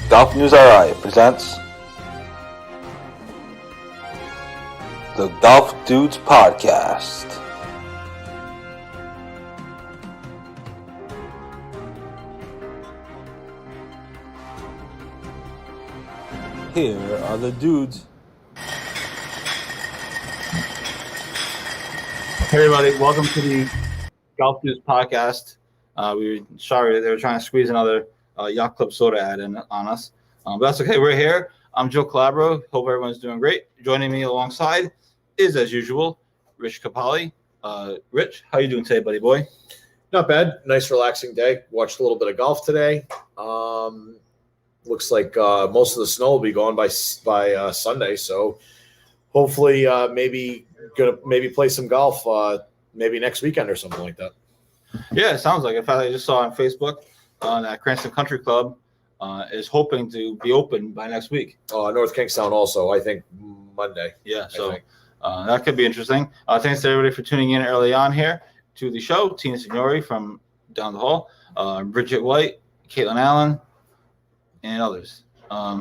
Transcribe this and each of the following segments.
Golf News RI presents the Golf Dudes Podcast. Here are the dudes. Hey everybody, welcome to the Golf Dudes Podcast. We were sorry they were trying to squeeze another Yacht Club soda ad in on us. But that's okay, we're here. I'm Joe Calabro. Hope everyone's doing great. Joining me alongside is, as usual, Rich Capali. Rich, how you doing today, buddy boy? Not bad. Nice, relaxing day. Watched a little bit of golf today. Looks like most of the snow will be gone by Sunday. So hopefully, maybe play some golf maybe next weekend or something like that. Yeah, it sounds like it. In fact, I just saw on Facebook that Cranston Country Club is hoping to be open by next week. North Kingstown also, I think Monday. Yeah, so that could be interesting. Thanks to everybody for tuning in early on here to the show. Tina Signori from down the hall, Bridget White, Caitlin Allen, and others.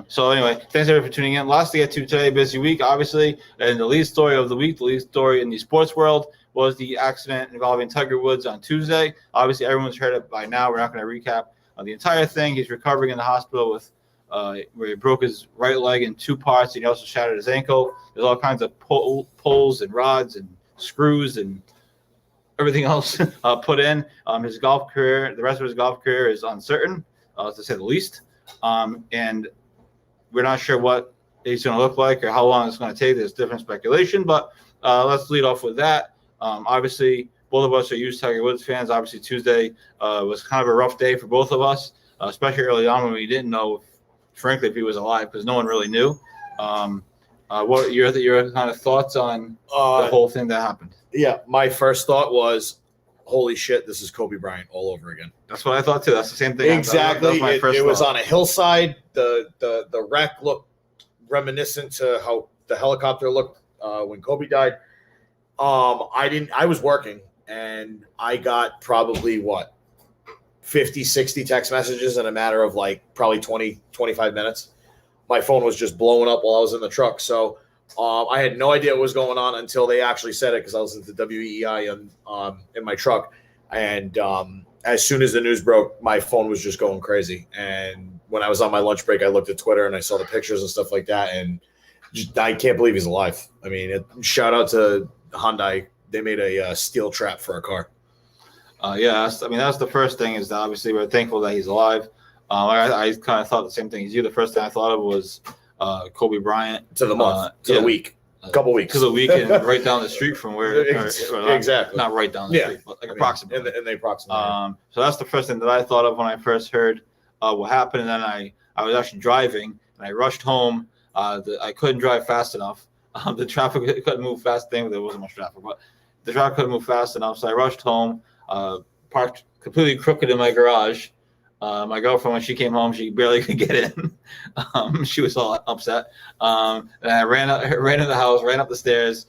So anyway, thanks everybody for tuning in. Lots to get to today. Busy week, obviously. And the lead story of the week, the lead story in the sports world, was the accident involving Tiger Woods on Tuesday. Obviously, everyone's heard it by now. We're not going to recap the entire thing. He's recovering in the hospital with where he broke his right leg in two parts, and he also shattered his ankle. There's all kinds of poles and rods and screws and everything else put in. His golf career, the rest of his golf career is uncertain, to say the least. And we're not sure what he's going to look like or how long it's going to take. There's different speculation, but let's lead off with that. Obviously, both of us are huge Tiger Woods fans. Obviously, Tuesday was kind of a rough day for both of us, especially early on when we didn't know, frankly, if he was alive because no one really knew. What are your kind of thoughts on the whole thing that happened? Yeah, my first thought was, holy shit, this is Kobe Bryant all over again. That's what I thought, too. That's the same thing. Exactly. That was my first it was thought. on a hillside. The wreck looked reminiscent to how the helicopter looked when Kobe died. I was working and I got probably 50, 60 text messages in a matter of probably 20, 25 minutes. My phone was just blowing up while I was in the truck. So I had no idea what was going on until they actually said it because I was at the WEEI in my truck. And as soon as the news broke, my phone was just going crazy. And when I was on my lunch break, I looked at Twitter and I saw the pictures and stuff like that. And I can't believe he's alive. I mean, shout out to Hyundai. They made a steel trap for a car. That's the first thing is that obviously we're thankful that he's alive. I kind of thought the same thing as you. The first thing I thought of was Kobe Bryant. To the month, the week, couple weeks. To the week and right down the street from where. Exactly. Not right down the street, but approximately. In the approximate. So that's the first thing that I thought of when I first heard what happened. And then I was actually driving and I rushed home. I couldn't drive fast enough. The traffic couldn't move fast. There wasn't much traffic, but the traffic couldn't move fast enough. So I rushed home, parked completely crooked in my garage. My girlfriend, when she came home, she barely could get in. She was all upset. And I ran in the house, ran up the stairs,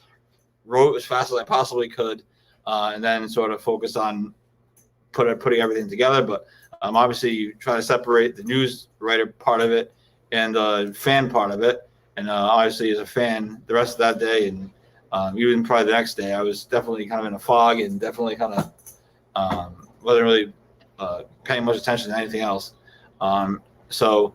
rode as fast as I possibly could, and then sort of focused on putting everything together. But obviously, you try to separate the news writer part of it and the fan part of it. And obviously, as a fan, the rest of that day and even probably the next day, I was definitely kind of in a fog and definitely kind of wasn't really paying much attention to anything else. Obviously,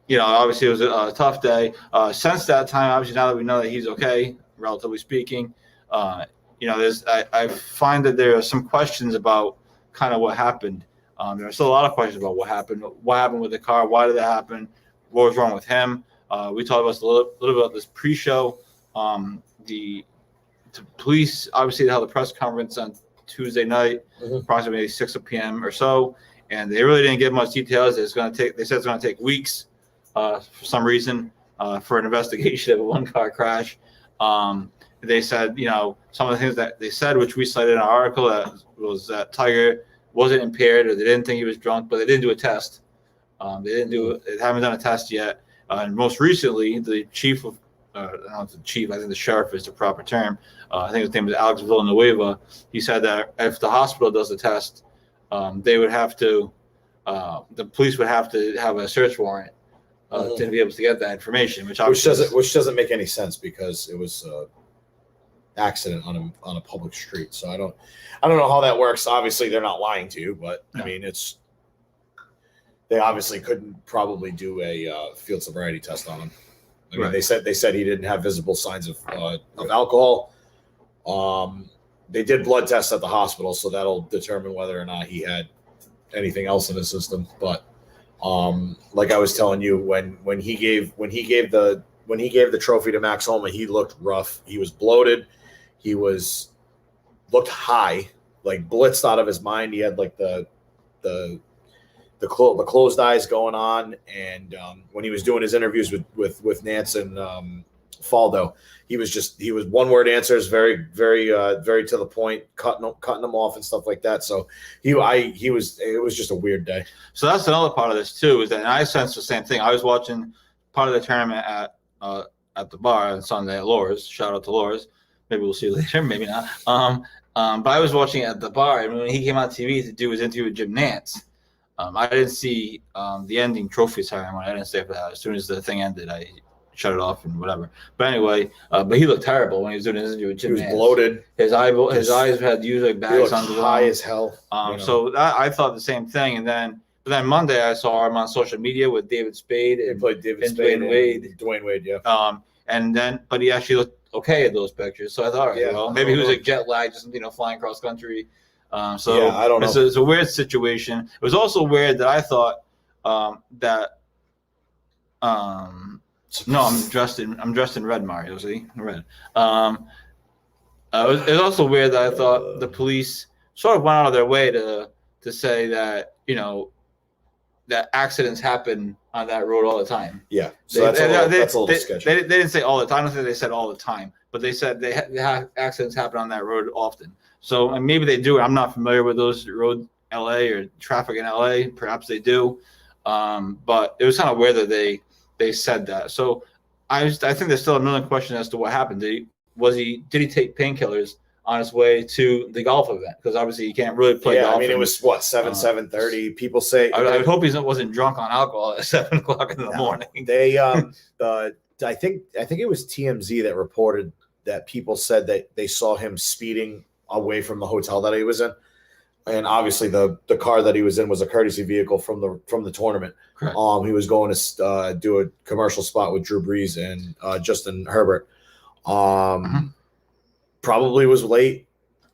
it was a tough day. Since that time, obviously, now that we know that he's okay, relatively speaking, I find that there are some questions about kind of what happened. There are still a lot of questions about what happened with the car, why did that happen, what was wrong with him. We talked about a little bit about this pre-show. The police obviously held a press conference on Tuesday night, approximately 6 p.m. or so, and they really didn't give much details. They said it's going to take weeks for some reason for an investigation of a one-car crash. They said, some of the things that they said, which we cited in our article, that was that Tiger wasn't impaired or they didn't think he was drunk, but they didn't do a test. They haven't done a test yet. And most recently, the chief of, I don't know if the chief, I think the sheriff is the proper term. I think his name is Alex Villanueva. He said that if the hospital does the test, they would have to, the police would have to have a search warrant to be able to get that information, which doesn't make any sense because it was accident on a public street. So I don't know how that works. Obviously, they're not lying to you, but I mean, they obviously couldn't probably do a field sobriety test on him. I mean, they said he didn't have visible signs of alcohol. They did blood tests at the hospital, so that'll determine whether or not he had anything else in his system. But like I was telling you, when he gave the trophy to Max Homa, he looked rough. He was bloated. He looked high, like blitzed out of his mind. He had like the closed eyes going on, and when he was doing his interviews with Nance and Faldo, he was one word answers, very very to the point, cutting them off and stuff like that. So it was just a weird day. So that's another part of this too, is that I sensed the same thing. I was watching part of the tournament at the bar on Sunday at Laura's. Shout out to Laura's. Maybe we'll see you later, maybe not. But I was watching it at the bar, and when he came on TV to do his interview with Jim Nance, I didn't see the ending trophy ceremony. I didn't stay for that. As soon as the thing ended, I shut it off and whatever. But anyway, but he looked terrible when he was doing his interview with Jim Nance. He was bloated. His eyes had usually bags under them. High as hell. So I thought the same thing, and then Monday I saw him on social media with David Spade and Dwayne Wade. Dwayne Wade, yeah. But he actually looked okay in those pictures. So I thought, maybe he was like jet lag, just flying cross country. I don't know. It's a weird situation. It was also weird that I thought no, I'm dressed in red, Mario. See, red. It was also weird that I thought the police sort of went out of their way to say that that accidents happen on that road all the time. Yeah, so that's a little sketchy. They didn't say all the time. I don't think they said all the time, but they said they have accidents happen on that road often. So and maybe they do. I'm not familiar with those road LA or traffic in LA. Perhaps they do, but it was kind of weird that they said that. So I think there's still another question as to what happened. Did he take painkillers on his way to the golf event? Because obviously you can't really play golf. I mean, it was 7:30. People say I would hope he wasn't drunk on alcohol at 7 o'clock in the morning. They I think it was TMZ that reported that people said that they saw him speeding away from the hotel that he was in, and obviously the car that he was in was a courtesy vehicle from the tournament. Correct. He was going to do a commercial spot with Drew Brees and Justin Herbert. Probably was late,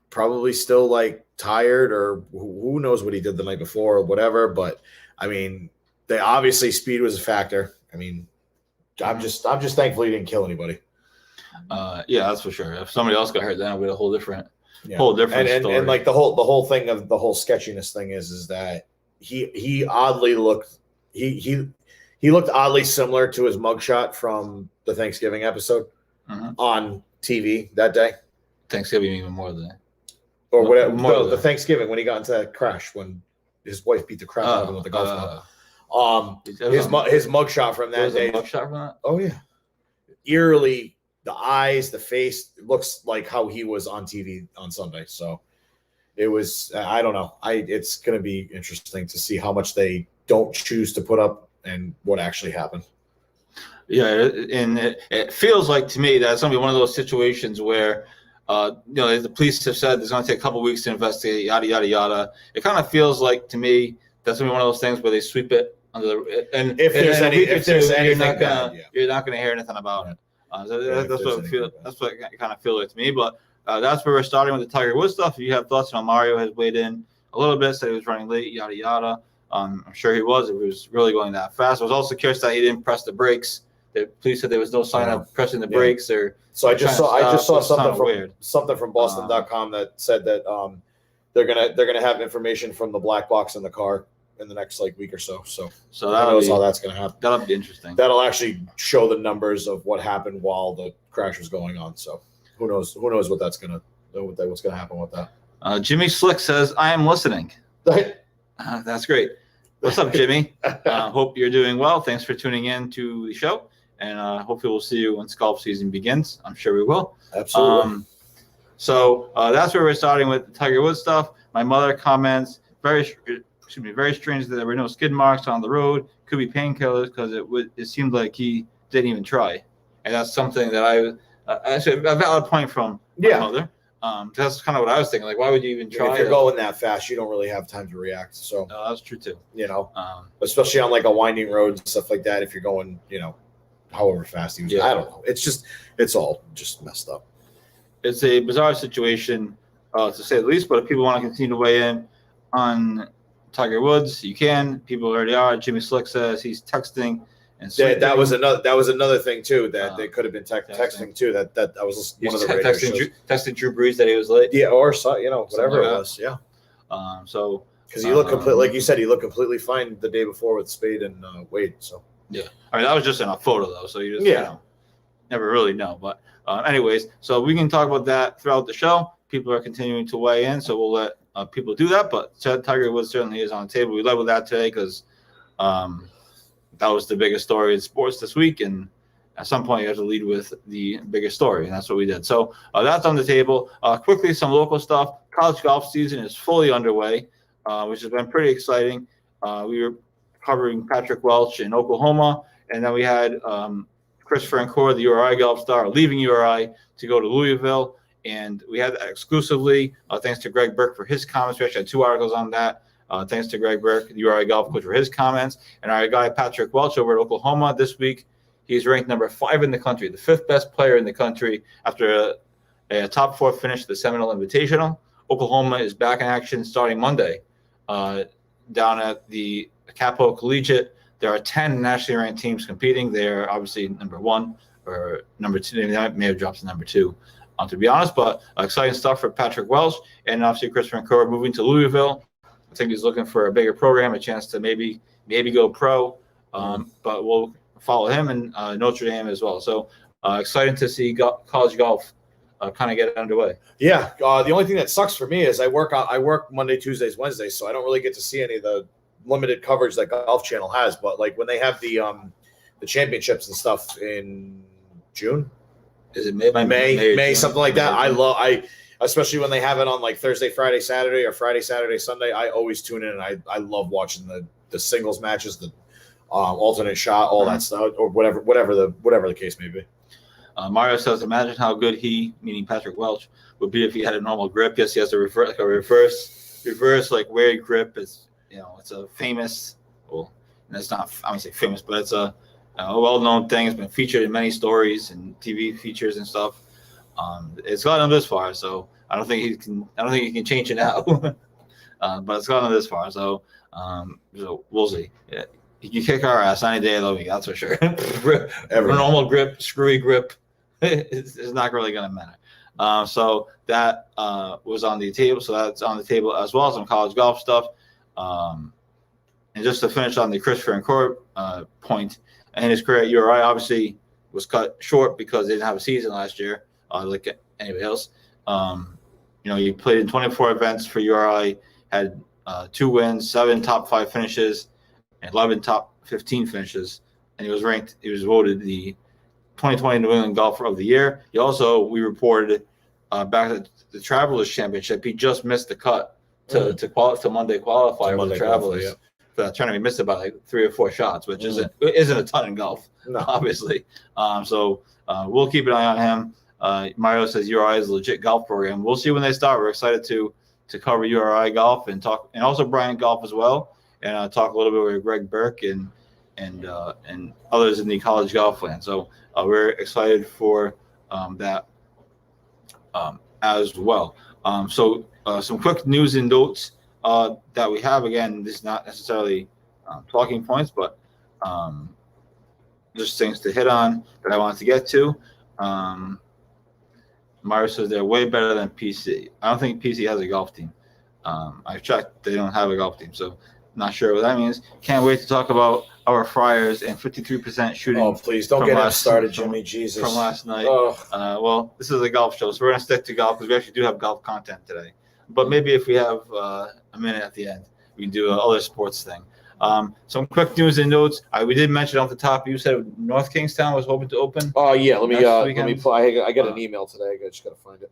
probably still like tired, or who knows what he did the night before or whatever. But I mean, obviously speed was a factor. I mean, I'm just thankful he didn't kill anybody. Yeah, that's for sure. If somebody else got hurt, then it would be a whole different story. And like the whole thing of the whole sketchiness thing is that he oddly looked he looked oddly similar to his mugshot from the Thanksgiving episode on TV that day. Thanksgiving even more than that. Or whatever. The Thanksgiving when he got into that crash when his wife beat the crap out of him with the golf ball. His mugshot from that day. Mugshot from that? Oh yeah. Eerily, the eyes, the face looks like how he was on TV on Sunday. So it was. I don't know. It's going to be interesting to see how much they don't choose to put up and what actually happened. Yeah, and it feels like to me that it's going to be one of those situations where. The police have said it's going to take a couple of weeks to investigate, yada, yada, yada. It kind of feels like to me that's going to be one of those things where they sweep it under the – and if there's anything you're not going to hear anything about it. That's what it kind of feels like to me. But that's where we're starting with the Tiger Woods stuff. If you have thoughts, Mario has weighed in a little bit, said he was running late, yada, yada. I'm sure he was. If he was really going that fast. I was also curious that he didn't press the brakes. The police said there was no sign of pressing the brakes or – So I just saw something from Boston.com that said that they're gonna have information from the black box in the car in the next week or so. So who knows how that's gonna happen. That'll be interesting. That'll actually show the numbers of what happened while the crash was going on. So who knows what's gonna happen with that. Jimmy Slick says, "I am listening." That's great. What's up, Jimmy? Hope you're doing well. Thanks for tuning in to the show, and hopefully we'll see you once golf season begins. I'm sure we will. Absolutely. So that's where we're starting with the Tiger Woods stuff. My mother comments, very strange that there were no skid marks on the road. Could be painkillers because it seemed like he didn't even try, and that's something that actually a valid point from my mother. That's kind of what I was thinking. Like, why would you even try? If you're going that fast, you don't really have time to react. So that's true too. Especially on like a winding road and stuff like that. If you're going, however fast he was, I don't know. It's all just messed up. It's a bizarre situation, to say the least. But if people want to continue to weigh in on Tiger Woods, you can. People already are. Jimmy Slick says he's texting. And that was another thing too that they could have been texting too. That was one of the radio shows. Texting Drew Brees that he was late. Yeah, or whatever it was. Yeah. So because he looked like you said, he looked completely fine the day before with Spade and Wade. So yeah, I mean that was just in a photo though, so you just never really know. But anyways, so we can talk about that throughout the show. People are continuing to weigh in, so we'll let people do that. But Tiger Woods certainly is on the table. We led with that today because. That was the biggest story in sports this week, and at some point you have to lead with the biggest story, and that's what we did. So that's on the table. Quickly, some local stuff. College golf season is fully underway, which has been pretty exciting. We were covering Patrick Welch in Oklahoma, and then we had Christopher Encore, the URI golf star, leaving URI to go to Louisville, and we had that exclusively thanks to Greg Burke for his comments. We actually had 2 articles on that. Thanks to Greg Burke, the URI golf coach, for his comments. And our guy, Patrick Welch, over at Oklahoma this week, he's ranked number 5 in the country, the 5th best player in the country after a top 4 finish at the Seminole Invitational. Oklahoma is back in action starting Monday down at the Capo Collegiate. There are 10 nationally ranked teams competing. They're obviously number 1 or number 2. They may have dropped to number 2, to be honest. But exciting stuff for Patrick Welch. And obviously Christopher Encore moving to Louisville. I think he's looking for a bigger program, a chance to maybe go pro. But we'll follow him and Notre Dame as well. So exciting to see college golf kind of get underway. Yeah. The only thing that sucks for me is I work Monday, Tuesdays, Wednesdays, so I don't really get to see any of the limited coverage that Golf Channel has. But like when they have the championships and stuff in June, is it May something like that? Especially when they have it on like Thursday, Friday, Saturday, or Friday, Saturday, Sunday. I always tune in, and I love watching the singles matches, the alternate shot, all that stuff, or whatever the case may be. Mario says, imagine how good he, meaning Patrick Welch, would be if he had a normal grip. Yes, he has a reverse like weird grip. It's it's a famous. Well, it's not. I wouldn't say famous, but it's a well-known thing. It's been featured in many stories and TV features and stuff. It's gotten him this far, so I don't think he can change it now. But it's gotten him this far, so we'll see. Yeah, he can kick our ass any day of the week, that's for sure. Normal grip, screwy grip, it's not really going to matter. So that was on the table. So that's on the table as well as some college golf stuff. And just to finish on the Christopher Encore point, and his career at URI obviously was cut short because they didn't have a season last year. Like anybody else. He played in 24 events for URI, had 2 wins, 7 top 5 finishes, and 11 top 15 finishes, and he was voted the 2020 New England Golfer of the Year. We reported back at the Travelers Championship, he just missed the cut to Monday qualify with the Travelers. For that tournament, he missed it by like 3 or 4 shots, which isn't a ton in golf, obviously. So we'll keep an eye on him. Mario says URI is a legit golf program. We'll see when they start. We're excited to cover URI golf and talk, and also Bryant golf as well, and talk a little bit with Greg Burke and others in the college golf land. So we're excited for that as well. So some quick news and notes that we have. Again, this is not necessarily talking points, but just things to hit on that I wanted to get to. Mario says they're way better than PC. I don't think PC has a golf team. I've checked; they don't have a golf team, so not sure what that means. Can't wait to talk about our Friars and 53% shooting. Oh, please don't get us started, Jimmy. Jesus. From last night. Oh. Well, this is a golf show, so we're gonna stick to golf because we actually do have golf content today. But maybe if we have a minute at the end, we can do other sports thing. Some quick news and notes. We did mention off the top. You said North Kingstown was hoping to open. Oh yeah, let me weekend? I got an email today. I just gotta find it.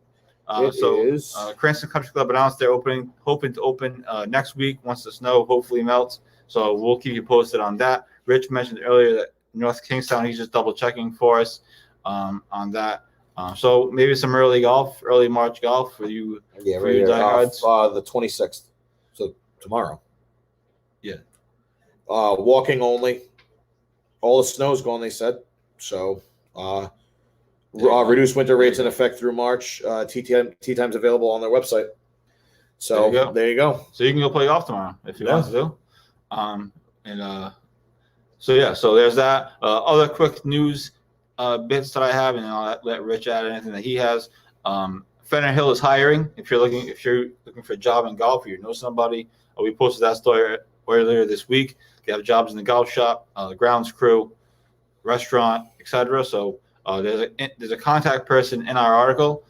Cranston Country Club announced they're hoping to open next week once the snow hopefully melts. So we'll keep you posted on that. Rich mentioned earlier that North Kingstown, he's just double checking for us on that. So maybe some early March golf for you. Yeah, for right you here. diehards. The 26th. So tomorrow. Yeah. Walking only. All the snow's gone, they said. So reduced winter rates in effect through March. Tee times available on their website. So there you go. So you can go play golf tomorrow if you want to do. So there's that. Other quick news bits that I have, and I'll let Rich add anything that he has. Fenner Hill is hiring. If you're looking for a job in golf, or you know somebody, we posted that story earlier this week. They have jobs in the golf shop, grounds crew, restaurant, etc. So there's a contact person in our article,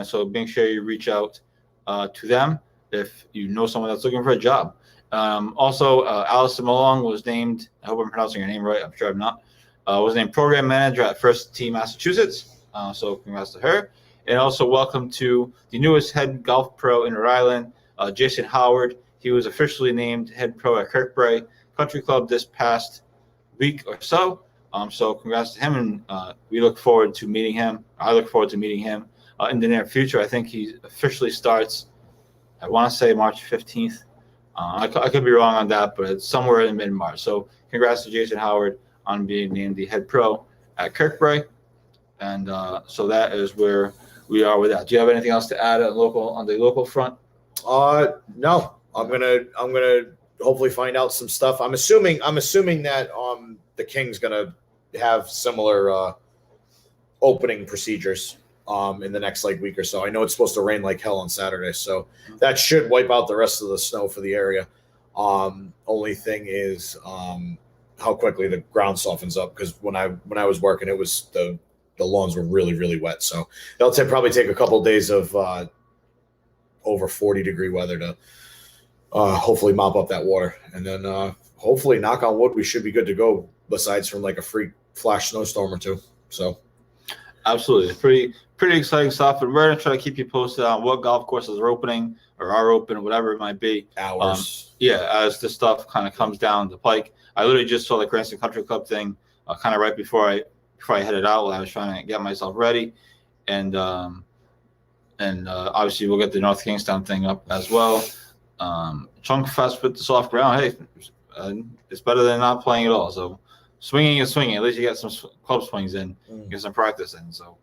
so make sure you reach out to them if you know someone that's looking for a job. Also, Allison Malong was named. I hope I'm pronouncing her name right. I'm sure I'm not. Was named program manager at First Tee Massachusetts. So congrats to her. And also welcome to the newest head golf pro in Rhode Island, Jason Howard. He was officially named head pro at Kirkbride Country Club this past week or so. So congrats to him, and we look forward to meeting him. I look forward to meeting him in the near future. I think he officially starts, I want to say March 15th. I could be wrong on that, but it's somewhere in mid-March. So congrats to Jason Howard on being named the head pro at Kirkbride. And so that is where we are with that. Do you have anything else to add on the local front? No. I'm gonna hopefully find out some stuff. I'm assuming that the King's gonna have similar opening procedures in the next week or so. I know it's supposed to rain like hell on Saturday, so that should wipe out the rest of the snow for the area. Only thing is how quickly the ground softens up, because when I was working, it was the lawns were really, really wet. So it'll probably take a couple of days of over 40-degree weather to hopefully mop up that water. And then hopefully, knock on wood, we should be good to go, besides from a freak flash snowstorm or two. So absolutely. Pretty exciting stuff. And we're going to try to keep you posted on what golf courses are opening or are open, whatever it might be. Hours. As the stuff kind of comes down the pike. I literally just saw the Cranston Country Club thing kind of right before I headed out while I was trying to get myself ready. And obviously we'll get the North Kingstown thing up as well. Chunk Fest with the soft ground. Hey, it's better than not playing at all. So swinging is swinging. At least you get some club swings in, get some practice in. So,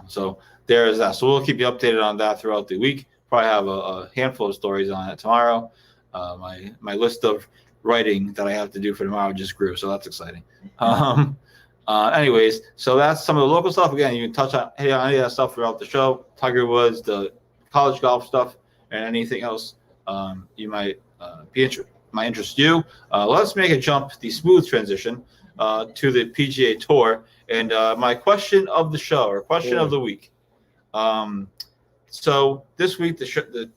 so there is that. So we'll keep you updated on that throughout the week. Probably have a handful of stories on it tomorrow. My list of writing that I have to do for tomorrow just grew, so that's exciting. Anyways, so that's some of the local stuff. Again, you can touch on any of that stuff throughout the show. Tiger Woods, the college golf stuff, and anything else you might interest you. Let's make a jump, the smooth transition to the PGA Tour. And my question of the show, or question of the week. So this week, the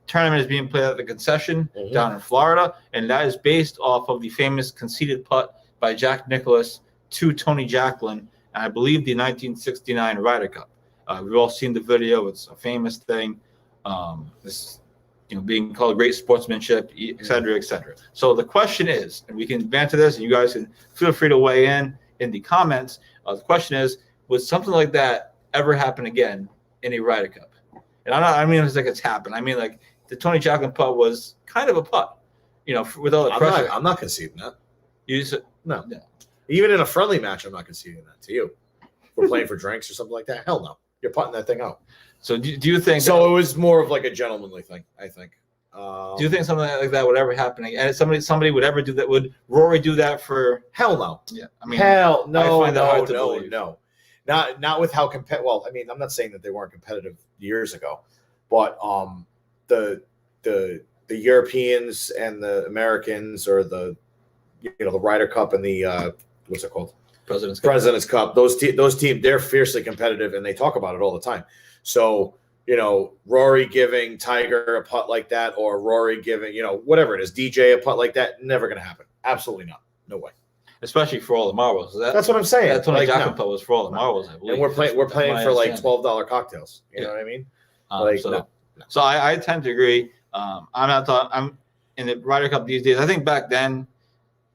tournament is being played at the Concession down in Florida, and that is based off of the famous conceded putt by Jack Nicklaus to Tony Jacklin, and I believe the 1969 Ryder Cup. We've all seen the video; it's a famous thing. This, being called great sportsmanship, et cetera, et cetera. So the question is, and we can banter this, and you guys can feel free to weigh in the comments. The question is, would something like that ever happen again in a Ryder Cup? And I mean it's happened. I mean the Tony Jacklin putt was kind of a putt, with all the pressure. I'm not conceding that. No. Even in a friendly match, I'm not conceding that to you. We're playing for drinks or something like that. Hell no. You're putting that thing out. So do you think? So it was more of a gentlemanly thing, I think. Do you think something like that would ever happen again? And somebody would ever do that? Would Rory do that for? Hell no. Yeah. I mean, hell no. I find that hard to believe. No. Not with how competitive. Well, I mean, I'm not saying that they weren't competitive years ago, but the Europeans and the Americans, or the Ryder Cup and the what's it called? President's Cup. Those teams, they're fiercely competitive, and they talk about it all the time. So Rory giving Tiger a putt like that, or Rory giving, whatever it is, DJ a putt like that. Never going to happen. Absolutely not. No way. Especially for all the marbles. That's what I'm saying. That Tony Like, Jacklin no. putt was for all the marbles, I believe. And we're playing That's for like my $12 cocktails. You know what I mean? understanding. So I tend to agree. I'm in the Ryder Cup these days. I think back then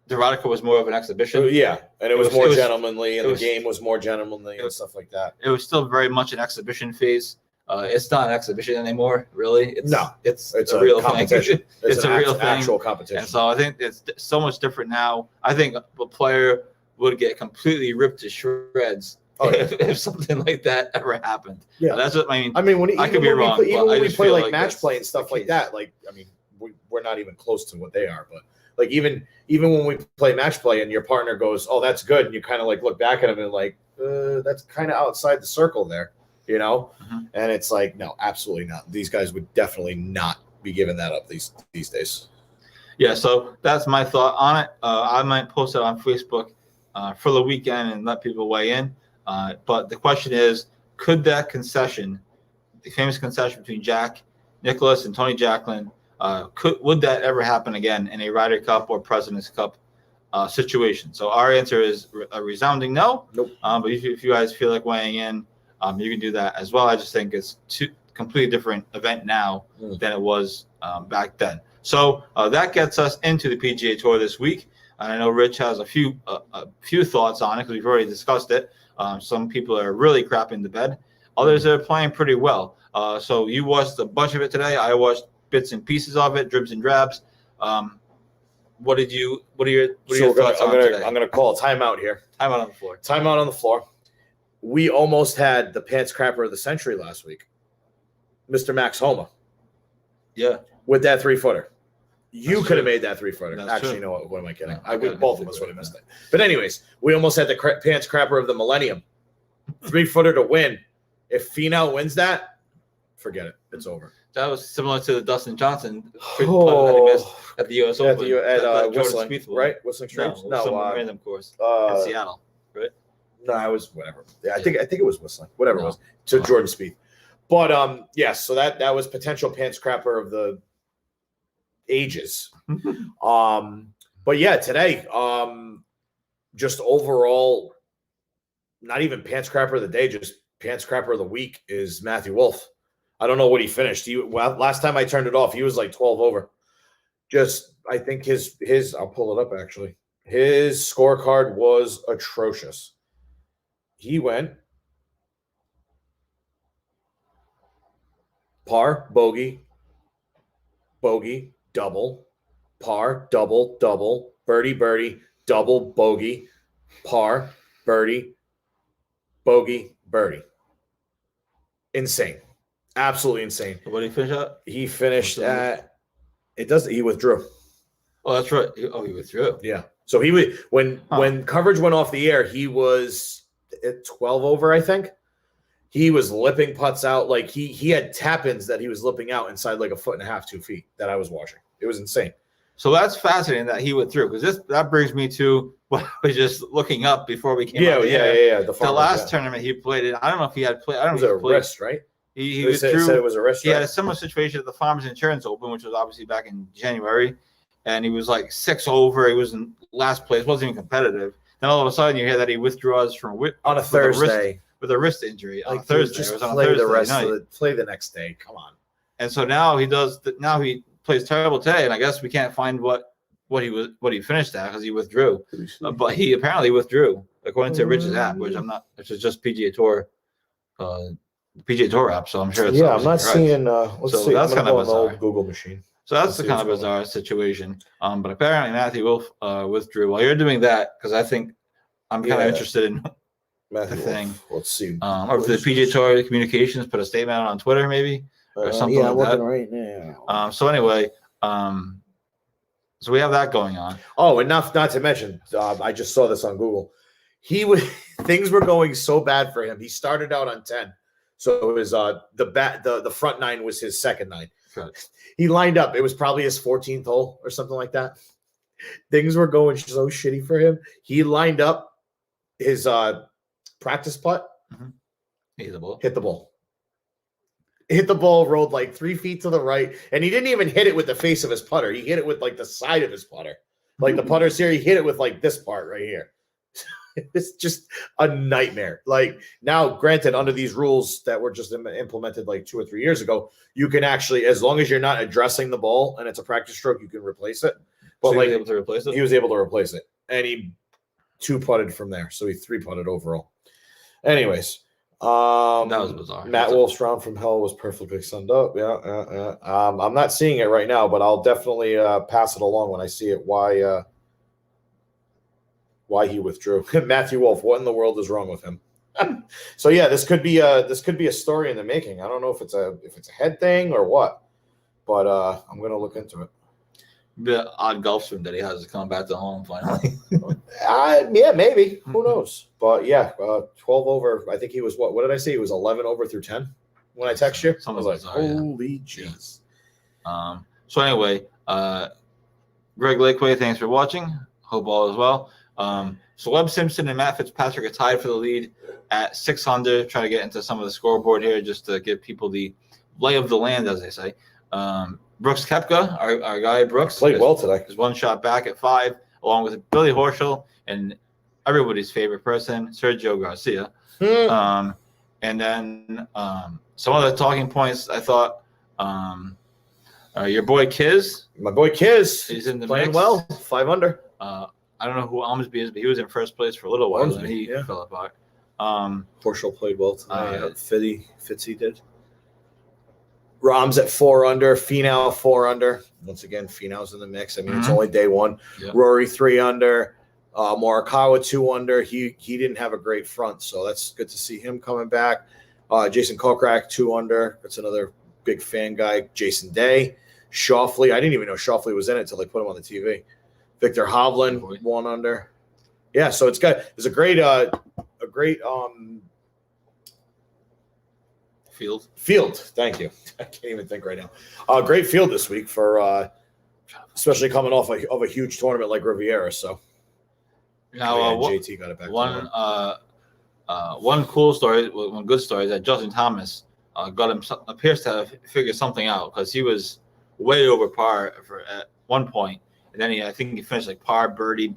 the Ryder Cup was more of an exhibition. Yeah, and it was more gentlemanly, and it was- the game was more gentlemanly and stuff like that. It was still very much an exhibition phase. It's not an exhibition anymore, really. It's a real competition. thing. It's an a real thing. actual competition. And so I think it's so much different now. I think a player would get completely ripped to shreds if something like that ever happened. Yeah, that's what I mean. I mean, I could be wrong. Even when we just play feel like match that's play and stuff the like case. that, like I mean, we're not even close to what they are. But like even when we play match play and your partner goes, "Oh, that's good," and you kind of like look back at him and like, that's kind of outside the circle there, Mhm. And it's like, no, absolutely not. These guys would definitely not be giving that up these days. Yeah, so that's my thought on it. I might post it on Facebook for the weekend and let people weigh in. But the question is, could that concession, the famous concession between Jack Nicklaus and Tony Jacklin, would that ever happen again in a Ryder Cup or President's Cup situation? So our answer is a resounding no. Nope. But if you guys feel like weighing in, you can do that as well. I just think it's a completely different event now than it was back then. So that gets us into the PGA Tour this week. And I know Rich has a few thoughts on it because we've already discussed it. Some people are really crapping the bed. Others are playing pretty well. So you watched a bunch of it today. I watched bits and pieces of it, dribs and drabs. What are your thoughts on today? I'm gonna call a timeout here. Timeout on the floor. Timeout on the floor. We almost had the pants crapper of the century last week, Mr. Max Homa, Yeah. with that 3-footer. You That's could have true. made that 3-footer. That's Actually, true. you know what? What am I kidding? No, Both of us would have missed it. But anyways, we almost had the pants crapper of the millennium, 3-footer to win. If Finau wins that, forget it. It's over. That was similar to the Dustin Johnson putt that he missed at the U.S. Open. At Jordan Whistling, Spieth won. right? Whistling No, Straits? some random course uh, in Seattle. No, I was whatever. Yeah, I think it was Whistling. Whatever it No. was to Jordan Spieth. But yes, so that was potential pants crapper of the ages. But yeah, today, just overall, not even pants crapper of the day, just pants crapper of the week is Matthew Wolff. I don't know what he finished. Last time I turned it off, he was like 12 over. Just I think his I'll pull it up actually. His scorecard was atrocious. He went par, bogey, bogey, double, par, double, double, birdie, birdie, double, bogey, par, birdie, bogey, birdie. Insane. Absolutely insane. What did he finish at? He finished at he withdrew. Oh, that's right. He withdrew. Yeah. So he was when coverage went off the air, he was at 12 over, I think. He was lipping putts out. Like he had tap-ins that he was lipping out inside like 1.5 feet, 2 feet that I was watching. It was insane. So that's fascinating that he withdrew because that brings me to what I was just looking up before we came out. Yeah. The last tournament he played in, I don't know if he had played. I don't It was know if a he played. wrist, right? He They said withdrew. it was a wrist. He had right? a similar situation at the Farmers Insurance Open, which was obviously back in January, and he was like 6 over. He was in last place, wasn't even competitive. Then all of a sudden, you hear that he withdraws from on a Thursday with a wrist injury on a Like, Thursday. Just It was on a play Thursday the rest night. of the play the next day. Come on. And so now he does. Now he plays terrible today, and I guess we can't find what he finished at because he withdrew. But he apparently withdrew according to Rich's app, which is just PGA Tour, PGA Tour app. So I'm sure. It's I'm not correct. seeing. Let's So see. that's I'm gonna kind of go on the bizarre. old Google machine. So that's Let's the see kind of what's going bizarre situation. But apparently Matthew Wolff withdrew. While you're doing that, because I think I'm kind of Yeah. interested in Matthew the thing. Wolff. Let's see. or if the PGA Tour Communications put a statement out on Twitter, maybe. or something yeah, like I'm that. looking right now. So anyway, so we have that going on. Oh, and not to mention, I just saw this on Google. Things were going so bad for him. He started out on 10, so it was the front 9 was his second 9. Good. He lined up. It was probably his 14th hole or something like that. Things were going so shitty for him. He lined up his practice putt, He's a ball. hit the ball. hit the ball, rolled like 3 feet to the right, and he didn't even hit it with the face of his putter. He hit it with like the side of his putter. Like the putter's here, he hit it with like this part right here. It's just a nightmare. Like now, granted, under these rules that were just implemented like 2 or 3 years ago, you can actually, as long as you're not addressing the ball and it's a practice stroke, you can replace it. But So like he was able to replace it. he was able to replace it, and he 2-putted from there, so he 3-putted overall. Anyways, That was bizarre. Matt Wolf's round from hell was perfectly summed up. Yeah. I'm not seeing it right now, but I'll definitely pass it along when I see it. Why he withdrew. Matthew Wolf, what in the world is wrong with him? So yeah, this could be a story in the making. I don't know if it's a head thing or what, but I'm gonna look into it. The odd golf swing that he has to come back to home finally. Yeah, maybe. Who knows? But yeah, 12 over. I think he was what did I say? He was 11 over through 10 when I text you. I was like, bizarre, yeah. holy jeez. So anyway, Greg Lakeway, thanks for watching. Hope all is well. So Webb Simpson and Matt Fitzpatrick are tied for the lead at 600. Try to get into some of the scoreboard here just to give people the lay of the land, as they say. Brooks Koepka, our guy Brooks, Played well today. is 1 shot back at 5, along with Billy Horschel and everybody's favorite person, Sergio Garcia. And then some other talking points. I thought your boy Kiz, My boy Kiz, he's in the playing mix. well, 5 under. I don't know who Almsby is, but he was in first place for a little while, and Ormsby, he yeah. fell apart. Horschel played well tonight. Uh, Fitzy did. Rom's at 4 under. Finau 4 under. Once again, Finau's in the mix. I mean, it's Mhm. only day one. Yeah. Rory 3 under. Morikawa 2 under. He didn't have a great front, so that's good to see him coming back. Jason Kokrak 2 under. That's another big fan guy. Jason Day. Schauffele. I didn't even know Schauffele was in it until they put him on the TV. Victor Boy. Hovland 1 under. Yeah, so it's got there's a great field. Thank you. I can't even think right now. Great field this week for especially coming off of a huge tournament like Riviera. So Now, JT got it back. one cool story, one good story is that Justin Thomas appears to have figured something out because he was way over par at one point, and then I think he finished like par, birdie,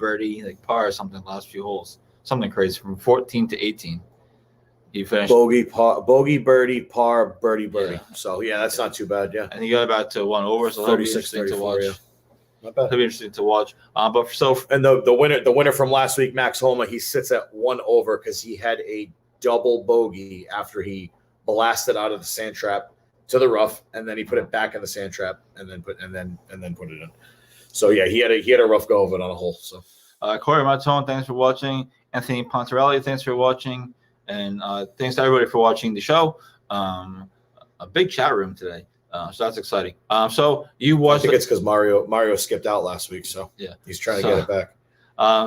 like par or something the last few holes, something crazy from 14 to 18. He finished bogey, birdie, par, birdie. Yeah. So yeah, that's not too bad. Yeah, and he got back to 1 over, so that'll be 36, interesting to 34. watch. Yeah. Not bad. It'll be interesting to watch. But so And the winner from last week, Max Homa, he sits at 1 over because he had a double bogey after he blasted out of the sand trap to the rough, and then he put it back in the sand trap, and then put it in. So yeah, he had a rough go of it on a hole. So Corey Martone, thanks for watching. Anthony Pontarelli, thanks for watching. And thanks to everybody for watching the show. A big chat room today. So that's exciting. So you I watched think it's because Mario skipped out last week, so yeah, he's trying to get it back.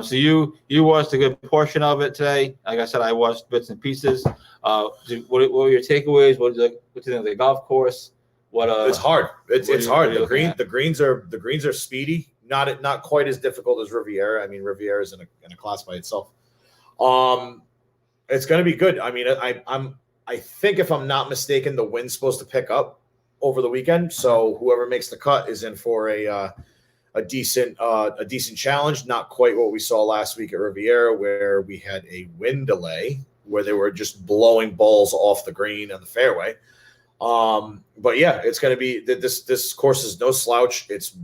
so you watched a good portion of it today. Like I said, I watched bits and pieces. What were your takeaways? What do you think of the golf course? It's hard. It's hard. what are you The greens are speedy. Not quite as difficult as Riviera. I mean, Riviera is in a class by itself. It's going to be good. I mean, I think if I'm not mistaken, the wind's supposed to pick up over the weekend. So whoever makes the cut is in for a decent challenge. Not quite what we saw last week at Riviera, where we had a wind delay, where they were just blowing balls off the green and the fairway. But yeah, it's going to be this course is no slouch. It's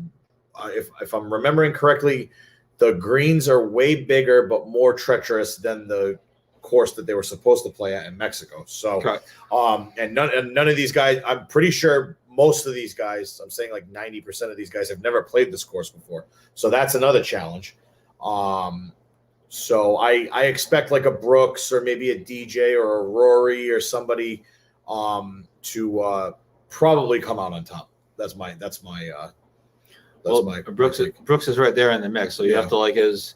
if I'm remembering correctly, the greens are way bigger but more treacherous than the course that they were supposed to play at in Mexico. So, Correct. And none of these guys, I'm pretty sure most of these guys, I'm saying like 90% of these guys have never played this course before. So that's another challenge. So I expect like a Brooks or maybe a DJ or a Rory or somebody to probably come out on top. That's my Brooks is right there in the mix, so you have to like his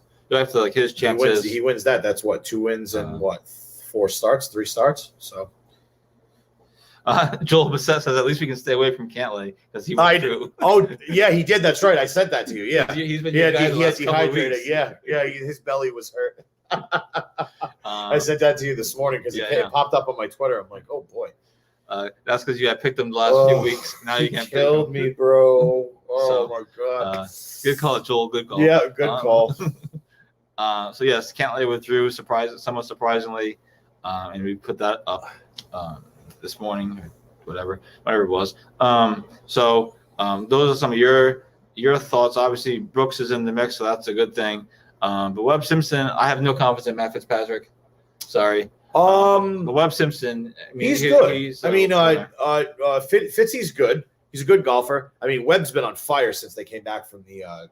chances. He wins that. That's what, 2 wins and 3 starts. So Joel Bassett says at least we can stay away from Cantlay because he went through. Oh yeah, he did. That's right. I said that to you. Yeah, he's been he had last couple of dehydrated. weeks. Yeah, his belly was hurt. I said that to you this morning because it popped up on my Twitter. I'm like, oh boy. That's because you had picked them the last few weeks. Now you can't pick killed them. me, bro. Oh So, my god. Good call, Joel. Good call. Yeah, good call. So yes, Cantlay withdrew, somewhat surprisingly, and we put that up this morning, or whatever it was. So those are some of your thoughts. Obviously, Brooks is in the mix, so that's a good thing. But Webb Simpson, I have no confidence in Matt Fitzpatrick. Sorry. But Webb Simpson, I mean, he's good. He's Fitzy's good. He's a good golfer. I mean, Webb's been on fire since they came back from the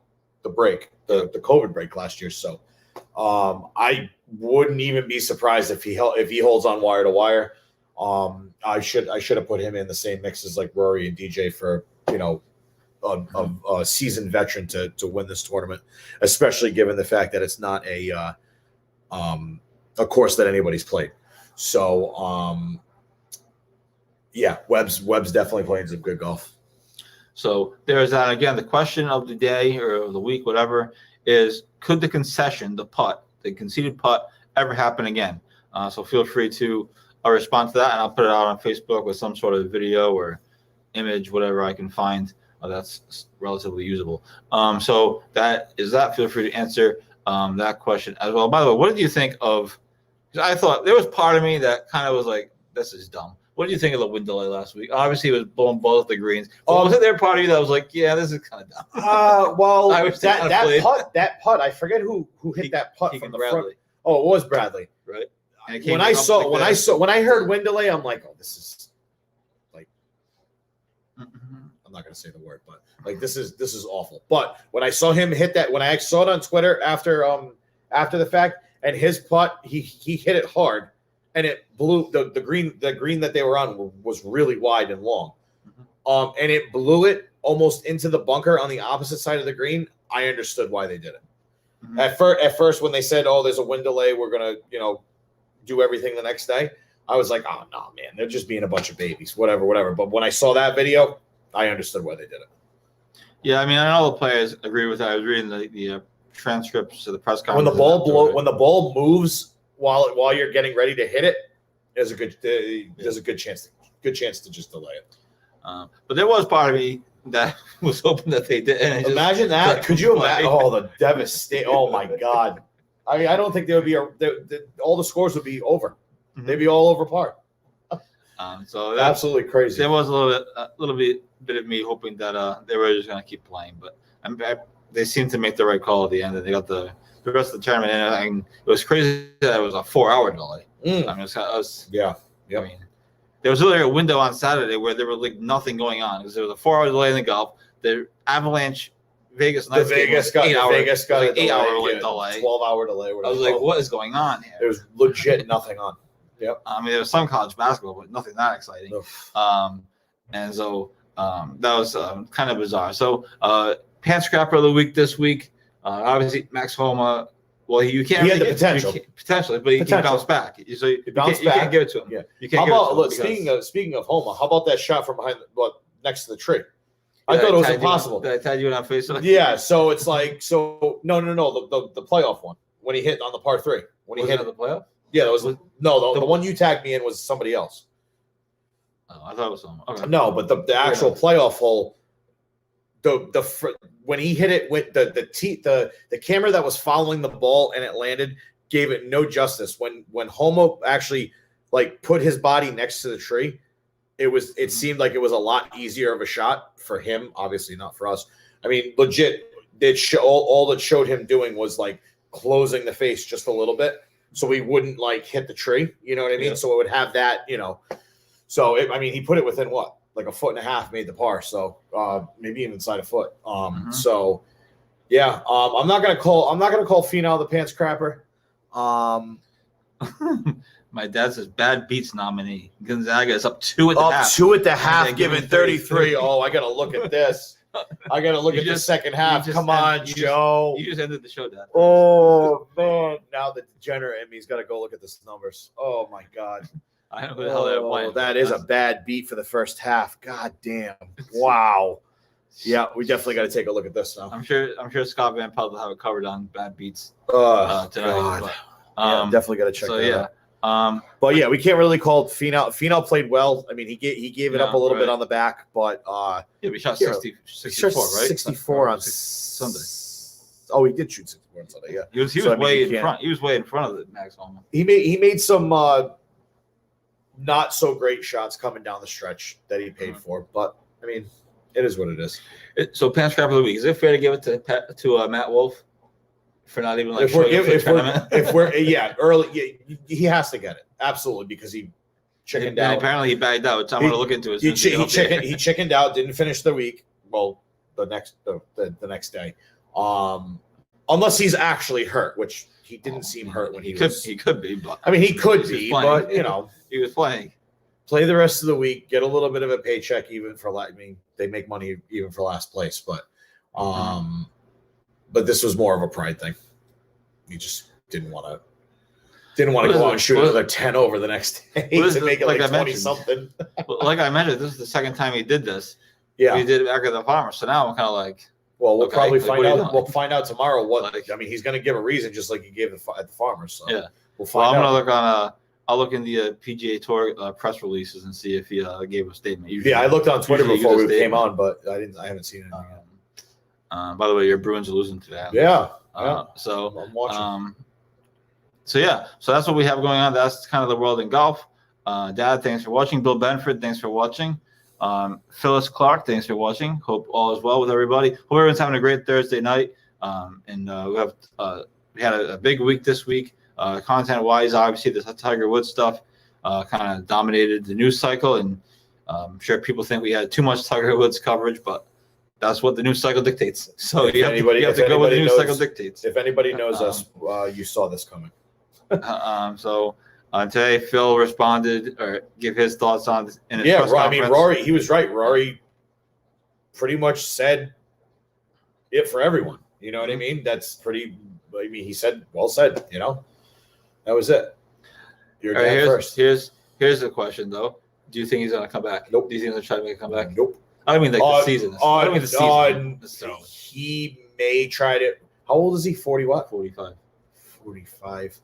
break, the COVID break last year. So I wouldn't even be surprised if he holds on wire to wire. I should have put him in the same mix as like Rory and DJ for a seasoned veteran to win this tournament, especially given the fact that it's not a course that anybody's played. So Webb's definitely playing some good golf. So there's that. Again, the question of the day or of the week, whatever, is could the concession, the conceded putt, ever happen again? So feel free to respond to that, and I'll put it out on Facebook with some sort of video or image, whatever I can find that's relatively usable. So that is that. Feel free to answer that question as well. By the way, what did you think of? Because I thought there was part of me that kind of was like, "This is dumb." What did you think of the wind delay last week? Obviously, it was blowing both the greens. Wasn't there part of you that was like, "Yeah, this is kind of dumb"? Well, I wish that putt, I forget who hit that putt from the Bradley. front. Oh, it was Bradley, Right? When I heard wind delay, I'm like, "Oh, this is like." I'm not gonna say the word, but like this is awful. But when I saw him hit that, when I saw it on Twitter after the fact, and his putt, he hit it hard, and it blew the green that they were on was really wide and long, and it blew it almost into the bunker on the opposite side of the green. I understood why they did it. At first, when they said, "Oh, there's a wind delay, we're gonna do everything the next day," I was like, "Oh no, man, they're just being a bunch of babies, whatever." But when I saw that video, I understood why they did it. Yeah, I mean, I know the players agree with that. I was reading the transcripts of the press conference. When the ball moves while you're getting ready to hit it, there's a good chance to just delay it. But there was part of me that was hoping that they did. Imagine that. Could you imagine? Oh, the devastation! Oh my God. I mean, I don't think there would be all the scores would be over. They'd be all over par. So that's absolutely crazy. There was a little bit of me hoping that they were just going to keep playing, but they seemed to make the right call at the end, and they got the rest of the tournament in. And it was crazy that it was a 4-hour delay. I mean, it was yeah. I mean, there was literally a window on Saturday where there was like nothing going on because there was a 4-hour delay in the golf. The Avalanche Vegas got 8-hour delay, 12-hour delay. I was like, what is going on here? There was legit nothing on. Yep. I mean, there was some college basketball, but nothing that exciting. And so that was kind of bizarre. So pants scrapper of the week this week. Obviously, Max Homa. Well, you can't. He had the potential, but he can bounce back. So you can't give it to him. Yeah. You can't. How about speaking of Homa? How about that shot from behind, next to the tree? I thought it was impossible. Did I tag you on Facebook? Yeah. So it's like no. The playoff one when he hit on the par 3 when he hit the playoff. Yeah, that was the one you tagged me in was somebody else. Oh, I thought it was someone. Okay. No, but the actual playoff hole, when he hit it with the camera that was following the ball and it landed gave it no justice. When Homo actually like put his body next to the tree, it seemed like it was a lot easier of a shot for him. Obviously not for us. I mean, legit. All that showed him doing was like closing the face just a little bit. So he wouldn't like hit the tree, you know what I mean? Yeah. So it would have that, So he put it within what, like a foot and a half, made the par. So maybe even inside a foot. So yeah, I'm not gonna call Finau the pants crapper. My dad says bad beats nominee. Gonzaga is up 2 at the half. 2 at the half, given 33. Oh, I gotta look at this. I got to look at the second half. Come on, Joe. You just ended the show, Dad. Oh, man. Now the degenerate in me's got to go look at the numbers. Oh, my God. I don't know who the hell they're playing. That is a bad beat for the first half. God damn. Wow. Yeah, we definitely got to take a look at this now. I'm sure Scott Van Pelt will have it covered on bad beats tonight. God. But, definitely got to check that out. But yeah, we can't really call it Finau. Finau played well. I mean, he gave it up a little bit right. on the back, but Yeah, we shot Yeah. 64, right? 64 on Sunday. Oh, he did shoot 64 on Sunday. Yeah, He was So, I mean, way you in can't- front. He was way in front of the Max Homa. he made some not so great shots coming down the stretch that he paid for, but I mean, it is what it is. So, pants scrap of the week. Is it fair to give it to Matt Wolf for not even like If we're showing up for the tournament? early, he has to get it absolutely because he chickened And out. apparently he bagged out, which I'm He- going to look into it. He chickened out, didn't finish the week. Well, the next day, unless he's actually hurt, which he didn't seem hurt when he was. He could be, but I mean, he could was be, playing. but you know, he was playing. play the rest of the week, get a little bit of a paycheck, even for I mean, they make money even for last place, but this was more of a pride thing. He just didn't want to What go is out it? and shoot What- another 10 over the next day What is to it? make it Like like I 20 mentioned. something. But like I mentioned, this is the second time he did this. Yeah. He did it back at the farmer. So now I'm kind of like, Well, we'll Okay, probably like, find what are you out. doing? We'll find out tomorrow. What Like- I mean, he's going to give a reason, just like he gave at the farmers. So Yeah. we'll well, find I'm out. gonna look on. I'll look in the PGA Tour press releases and see if he gave a statement. Usually, Yeah, I looked on Twitter usually he before gives we a came statement. on, but I haven't seen anything yet. By the way, your Bruins are losing today. Yeah, So I'm watching. So that's what we have going on. That's kind of the world in golf. Dad, thanks for watching. Bill Benford, thanks for watching. Phyllis Clark, thanks for watching. Hope all is well with everybody. Hope everyone's having a great Thursday night. We had a big week this week. Content wise, obviously the Tiger Woods stuff kind of dominated the news cycle, and I'm sure people think we had too much Tiger Woods coverage, but that's what the news cycle dictates. So you have to go with the news cycle dictates. If anybody knows us, you saw this coming. Today, Phil responded or give his thoughts on in his Yeah, press I mean, conference. Rory, he was right. Rory pretty much said it for everyone. You know what I mean? That's pretty. I mean, he said, "Well said." You know, that was it. You're All right, dad first. here's the question though. Do you think he's gonna come back? Nope. Do you think he's gonna try to make a comeback? Nope. I don't mean like the season. I don't mean the season. necessarily. He may try to. How old is he? 40 what? 45. 45.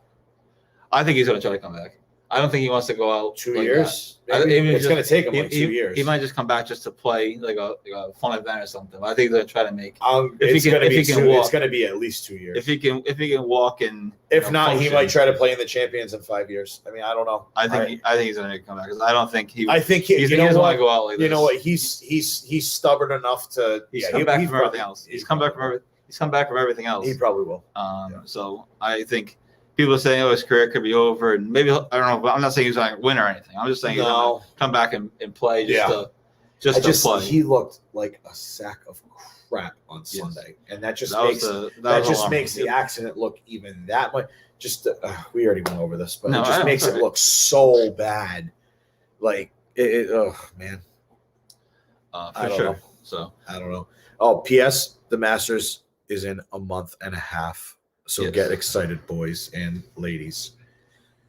I think he's gonna try to come back. I don't think he wants to go out 2 like years. that. I- Maybe. even It's just- going to take him He, like 2 years. he might just come back just to play like a fun event or something. But I think they're gonna try to make if he it's can- going to if be he can two, walk. It's going to be at least 2 years. if he can walk and If not, he function. might try to play in the Champions in 5 years. I mean, I don't know. I think he's gonna make a comeback because I don't think he. I think he doesn't want to go out like this. You know what? He's stubborn enough to. He's yeah, come he- back he from probably- everything else. He's come back from everything else. He probably will. So I think people are saying, "Oh, his career could be over," and maybe I don't know. But I'm not saying he's going to win or anything. I'm just saying he's No. going to come back and play Yeah. just to play. He looked like a sack of crap on Yes. Sunday, and that just That makes was that just alarming. makes the accident look even that much. Just we already went over this, but No, it I just know, makes it's it all right. look so bad. Like oh man, for I don't sure. know. So I don't know. Oh, P.S. The Masters is in a month and a half, so Yes. get excited, boys and ladies.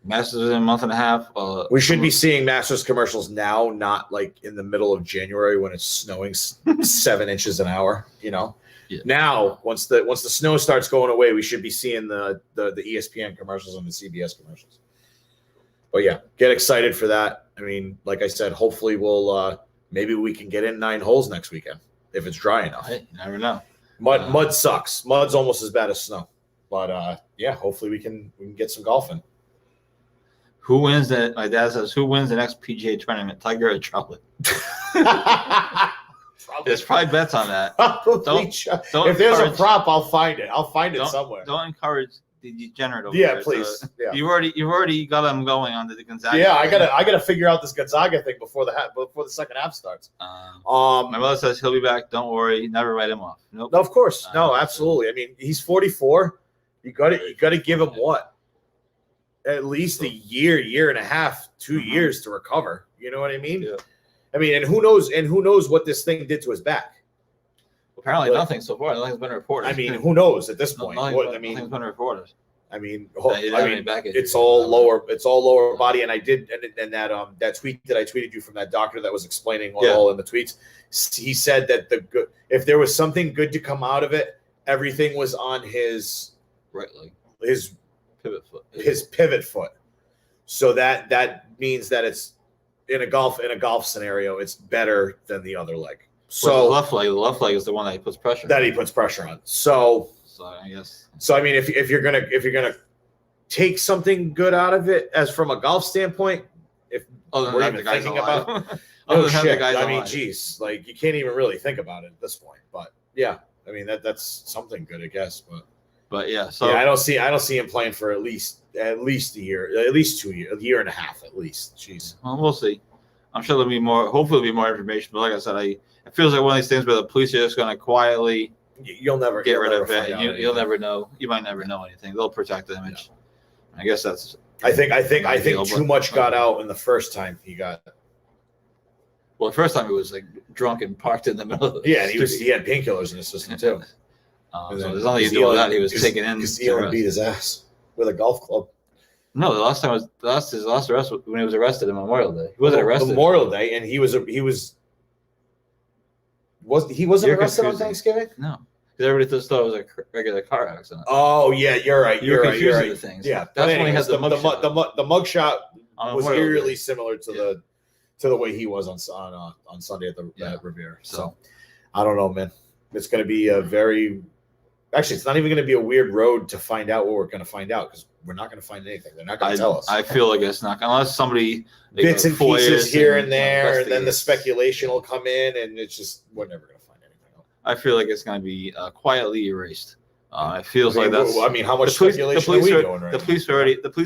Masters is in a month and a half. We should be seeing Masters commercials now, not like in the middle of January when it's snowing 7 inches an hour. You know, Yeah. now once the snow starts going away, we should be seeing the ESPN commercials and the CBS commercials. But yeah, get excited for that. I mean, like I said, hopefully we'll maybe we can get in 9 holes next weekend if it's dry enough. Hey, you never know. Mud sucks. Mud's almost as bad as snow. But yeah, hopefully we can get some golf in. Who wins that? My dad says, "Who wins the next PGA tournament, Tiger or Charlie?" There's probably bets on that. Probably Don't if there's a encourage- prop, I'll find it. I'll find it Don't- somewhere. Don't encourage the degenerate over Yeah, there. please. So Yeah. you've already got them going on the Gonzaga. Yeah, I thing. gotta figure out this Gonzaga thing before the second half starts. My mother says he'll be back. Don't worry. Never write him off. Nope. No, of course, no, absolutely. I mean, he's 44. You got to give him what? At least a year and a half, 2 years to recover. You know what I mean? Yeah. I mean, and who knows what this thing did to his back? Apparently Like- nothing so far. Nothing's been reported. I mean, who knows at this point? Nothing's been reported. I mean, That he didn't have any back issues. it's all lower body. And I did, and that tweet that I tweeted you from that doctor that was explaining all in the tweets, he said that if there was something good to come out of it, everything was on his Right leg. his Pivot foot. pivot foot. So that means that it's in a golf scenario, it's better than the other leg. So So the left leg is the one that he puts pressure. that he puts pressure on. So I guess. I mean, if you're gonna take something good out of it as from a golf standpoint, if Other than we're that, even the guy's thinking alive. about Other no than that, shit, the guy's I mean, alive. geez, like you can't even really think about it at this point. But yeah, I mean that's something good, I guess. But yeah, so yeah, I don't see him playing for at least a year, at least 2 years, a year and a half at least. Jeez. well, we'll see. I'm sure there'll be more. Hopefully, there'll be more information. But like I said, it feels like one of these things where the police are just going to quietly You'll never get rid never of find it. out You'll anything. never know. You might never know anything. They'll protect the image. I guess that's. I think Ideal, too but- much got out in the first time he got. Well, the first time he was like drunk and parked in the middle of the Yeah, and he street. had painkillers in his system too. So there's nothing you do with that. He was taken in. Because to Elon arrest. beat his ass with a golf club. No, his last arrest was when he was arrested on Memorial Day. He wasn't arrested. Memorial Day, and he wasn't You're arrested on confusing. Thanksgiving. No, because everybody just thought it was a regular car accident. Oh yeah, you're right. You're You're confusing right. the things. Yeah, That's when he had anyways, the mugshot. the mugshot On was Memorial Day. eerily similar to the way he was on Sunday at the at Riviera. So I don't know, man. It's going to be a very actually. It's not even going to be a weird road to find out what we're going to find out because we're not going to find anything. They're not going to tell us. I feel like it's not unless somebody Bits and pieces here and there, and then the investigates. speculation will come in, and it's just we're never going to find anything. I feel like it's going to be quietly erased. It feels like that's. I mean, how much the police speculation are we doing right the police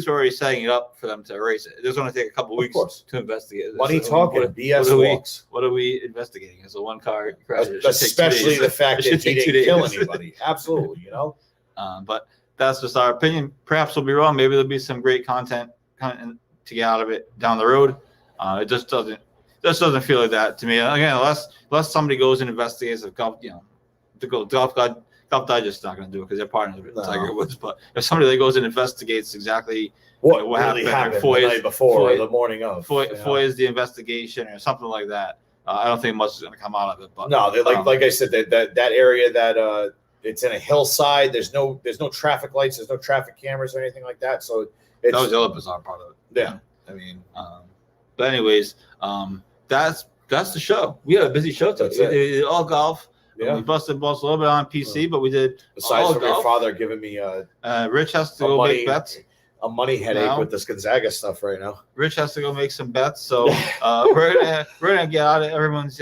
are already setting it up for them to erase it. It's going to take a couple Of weeks course. to investigate. Money So, talking, BS what walks. What are we investigating? It's a one car crash. It should take 2 Especially days. the fact It that should he take 2 didn't kill days. anybody. Absolutely, you know. But that's just our opinion. Perhaps we'll be wrong. Maybe there'll be some great content to get out of it down the road. It just doesn't feel like that to me. Again, unless somebody goes and investigates the golf, Golf Digest is not going to do it because they're partners with Tiger Woods. But if somebody that goes and investigates exactly What what really happened, happened Foy's- the night before or Foy- the morning of? Foy's the investigation or something like that, I don't think much is going to come out of it. But No, like I said, that area that it's in a hillside. There's no traffic lights. There's no traffic cameras or anything like that. So it's that was the other bizarre part of it. yeah. I mean, But anyways, that's the show. We had a busy show today. That's it. We did all golf. yeah. We busted balls a little bit on PC, but we did Besides all from your golf. father giving me a Rich has to A go money- make bets. money headache No. with this Gonzaga stuff right now. Rich has to go make some bets. So we're gonna get out of everyone's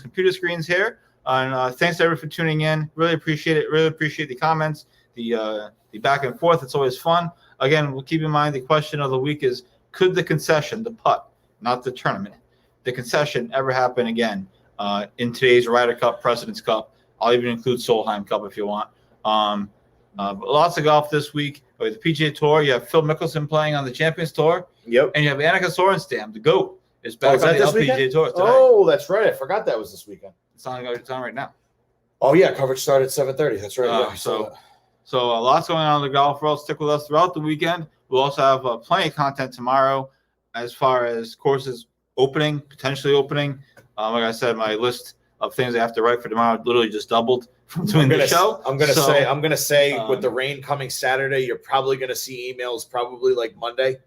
computer screens here. And thanks to everyone for tuning in. Really appreciate it. Really appreciate the comments, the back and forth. It's always fun. Again, we'll keep in mind the question of the week is: could the concession, the putt, not the tournament, the concession ever happen again in today's Ryder Cup, President's Cup? I'll even include Solheim Cup if you want. But lots of golf this week. With the PGA Tour, you have Phil Mickelson playing on the Champions Tour, Yep. and you have Annika Sorenstam, the GOAT, is back is on that the this LPGA weekend? Tour today. Oh, that's right. I forgot that was this weekend. It's on right now. Oh yeah, coverage started at 7:30. That's right. Yeah, I saw that. So lots going on in the golf world. Stick with us throughout the weekend. We'll also have plenty of content tomorrow as far as courses potentially opening. Like I said, my list of things I have to write for tomorrow literally just doubled from doing the show. I'm gonna say with the um, rain coming Saturday, you're probably gonna see emails probably like Monday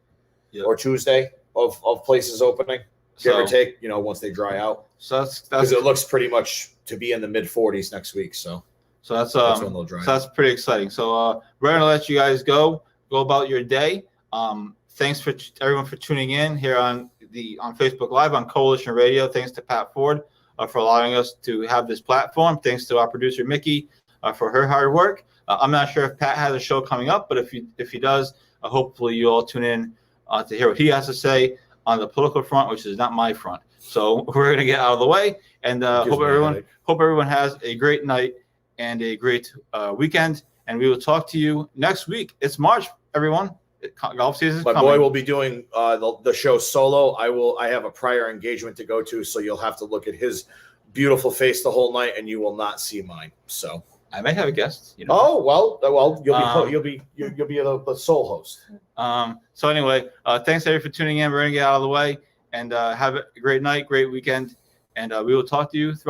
Yep. or Tuesday of places opening, give or So, take. You know, once they dry out, so that's because it looks pretty much to be in the mid 40s next week. So that's that's when they'll dry. So that's pretty exciting. So we're gonna let you guys go about your day. Thanks for everyone for tuning in here on Facebook Live on Coalition Radio. Thanks to Pat Ford for allowing us to have this platform. Thanks to our producer Mickey for her hard work. I'm not sure if Pat has a show coming up, but if he does, hopefully you all tune in to hear what he has to say on the political front, which is not my front. So we're gonna get out of the way and Gives hope me a headache. everyone has a great night and a great weekend. And we will talk to you next week. It's March, everyone. Golf season is My coming. boy will be doing the show solo. I have a prior engagement to go to, so you'll have to look at his beautiful face the whole night, and you will not see mine. So, I may have a guest. You know. oh well, Um, you'll be the sole host. So anyway, thanks everybody for tuning in. We're gonna get out of the way and have a great night, great weekend, and we will talk to you throughout.